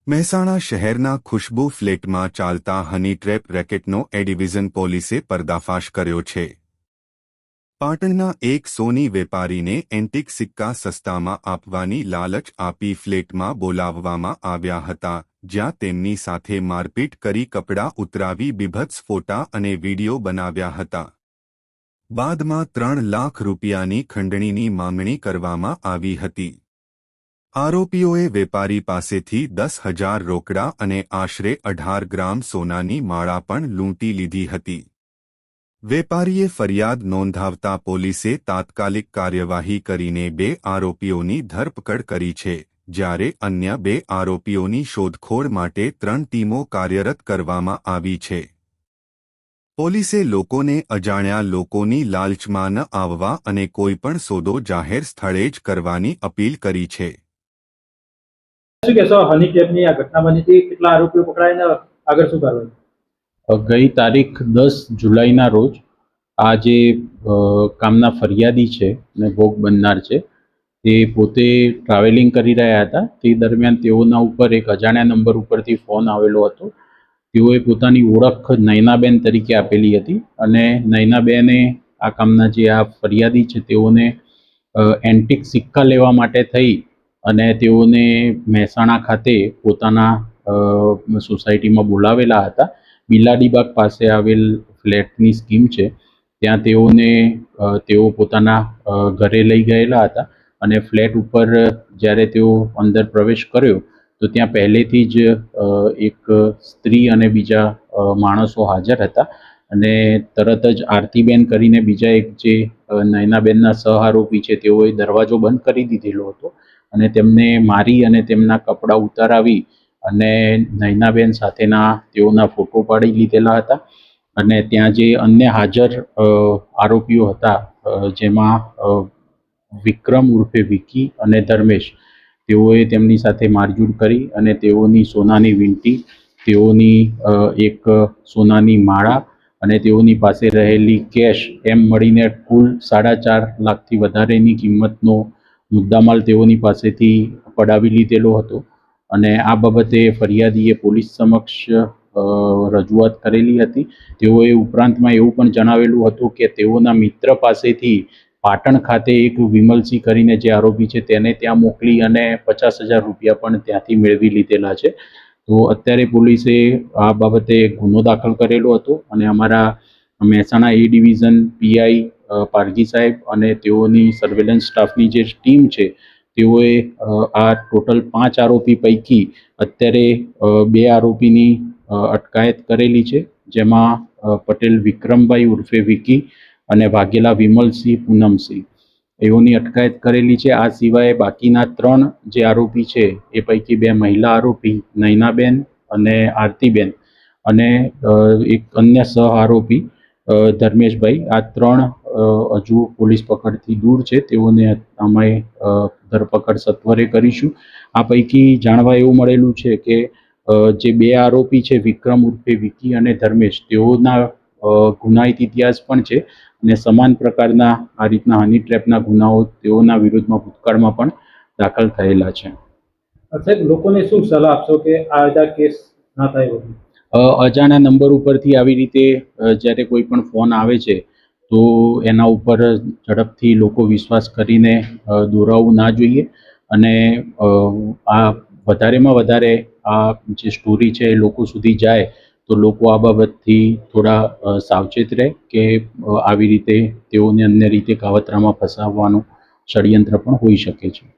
મહેસાણા શહેરના ખુશ્બુ ફ્લેટમાં ચાલતા હની ટ્રેપ રેકેટનો એ ડિવિઝન પોલીસે પર્દાફાશ કર્યો છે। પાટણના એક સોની વેપારીને એન્ટિક સિક્કા સસ્તામાં આપવાની લાલચ આપી ફ્લેટમાં બોલાવવામાં આવ્યા હતા, જ્યાં તેમની સાથે મારપીટ કરી કપડાં ઉતરાવી બીભત્સ ફોટા અને વિડીયો બનાવ્યા હતા। બાદમાં 3 લાખ રૂપિયાની ખંડણીની માંગણી કરવામાં આવી હતી। આરોપીઓએ વેપારી પાસેથી 10,000 રોકડા અને આશરે 18 ગ્રામ સોનાની માળા પણ લૂંટી લીધી હતી। વેપારીએ ફરિયાદ નોંધાવતા પોલીસે તાત્કાલિક કાર્યવાહી કરીને 2 આરોપીઓની ધરપકડ કરી છે, જ્યારે અન્ય 2 આરોપીઓની શોધખોળ માટે 3 ટીમો કાર્યરત કરવામાં આવી છે। પોલીસે લોકોને અજાણ્યા લોકોની લાલચમાં ન આવવા અને કોઈપણ સોદો જાહેર સ્થળે જ કરવાની અપીલ કરી છે। શું કહેશો, હની ટ્રેપની આ ઘટના બની હતી, કેટલા આરોપીઓ પકડાઈને આગળ શું કાર્યવાહી? ગઈ તારીખ 10 જુલાઈના રોજ આ જે કામના ફરિયાદી છે અને ભોગ બનનાર છે તે પોતે ટ્રાવેલિંગ કરી રહ્યા હતા। તે દરમિયાન તેઓના ઉપર એક અજાણ્યા નંબર ઉપરથી ફોન આવેલો હતો। તેઓએ પોતાની ઓળખ નયનાબેન તરીકે આપેલી હતી અને નયનાબેને આ કામના જે આ ફરિયાદી છે તેઓને એન્ટિક સિક્કા લેવા માટે થઈ અને તેઓને મહેસાણા ખાતે પોતાના સોસાયટીમાં બોલાવેલા હતા। બિલાડીબાગ પાસે આવેલ ફ્લેટની સ્કીમ છે, ત્યાં તેઓ પોતાના ઘરે લઈ ગયેલા હતા અને ફ્લેટ ઉપર જ્યારે તેઓ અંદર પ્રવેશ કર્યો તો ત્યાં પહેલેથી જ એક સ્ત્રી અને બીજા માણસો હાજર હતા અને તરત જ આરતીબેન કરીને બીજા એક જે નયનાબેનના સહ આરોપી છે તેઓએ દરવાજો બંધ કરી દીધેલો હતો અને તેમને મારી અને તેમના કપડાં ઉતારાવી અને નયનાબેન સાથેના તેઓના ફોટો પાડી લીધેલા હતા। અને ત્યાં જે અન્ય હાજર આરોપીઓ હતા, જેમાં વિક્રમ ઉર્ફે વિકી અને ધર્મેશ, તેઓએ તેમની સાથે મારઝૂડ કરી અને તેઓની સોનાની વીંટી, તેઓની એક સોનાની માળા અને તેઓની પાસે રહેલી કેશ એમ મળીને કુલ 4.5 લાખથી વધારેની કિંમતનો મુદ્દામાલ તેઓની પાસેથી પડાવી લીધેલો હતો અને આ બાબતે ફરિયાદીએ પોલીસ સમક્ષ રજૂઆત કરેલી હતી। તેઓએ ઉપરાંતમાં એવું પણ જણાવેલું હતું કે તેઓના મિત્ર પાસેથી પાટણ ખાતે એક વિમલસિંહ કરીને જે આરોપી છે તેને ત્યાં મોકલી અને 50,000 રૂપિયા પણ ત્યાંથી મેળવી લીધેલા છે। તો અત્યારે પોલીસે આ બાબતે ગુનો દાખલ કરેલો હતો અને અમારા મહેસાણા એ ડિવિઝન પીઆઈ પારગી સાહેબ અને તેઓની સર્વેલન્સ સ્ટાફની જે ટીમ છે તેઓએ આ ટોટલ 5 આરોપી પૈકી અત્યારે 2 આરોપીની અટકાયત કરેલી છે, જેમાં પટેલ વિક્રમભાઈ ઉર્ફે વિકી અને વાઘેલા વિમલસિંહ પૂનમસિંહ એઓની અટકાયત કરેલી છે। આ સિવાય બાકીના 3 જે આરોપી છે એ પૈકી 2 મહિલા આરોપી નયનાબેન અને આરતીબેન અને એક અન્ય સહ આરોપી ધર્મેશભાઈ, આ 3 હજુ પોલીસ પકડથી દૂર છે। તેઓને અમે ધરપકડ સત્વરે કરીશું। આ પૈકી જાણવા એવું મળેલું છે કે જે 2 આરોપી છે વિક્રમ ઉર્ફે વિકી અને ધર્મેશ, તેઓના ગુનાહિત ઇતિહાસ પણ છે અને સમાન પ્રકારના આ રીતના હની ટ્રેપના ગુનાઓ તેઓના વિરુદ્ધમાં ભૂતકાળમાં પણ દાખલ થયેલા છે। સાહેબ, લોકોને શું સલાહ આપશો કે આ બધા કેસ ના થાય? અજાણ્યા નંબર ઉપરથી આવી રીતે જ્યારે કોઈ પણ ફોન આવે છે તો એના ઉપર ઝડપથી લોકો વિશ્વાસ કરીને દોરાવવું ના જોઈએ અને આ વધારેમાં વધારે આ જે સ્ટોરી છે એ લોકો સુધી જાય તો લોકો આ બાબતથી થોડા સાવચેત રહે કે આવી રીતે તેઓને અન્ય રીતે કાવતરામાં ફસાવવાનું ષડયંત્ર પણ હોઈ શકે છે।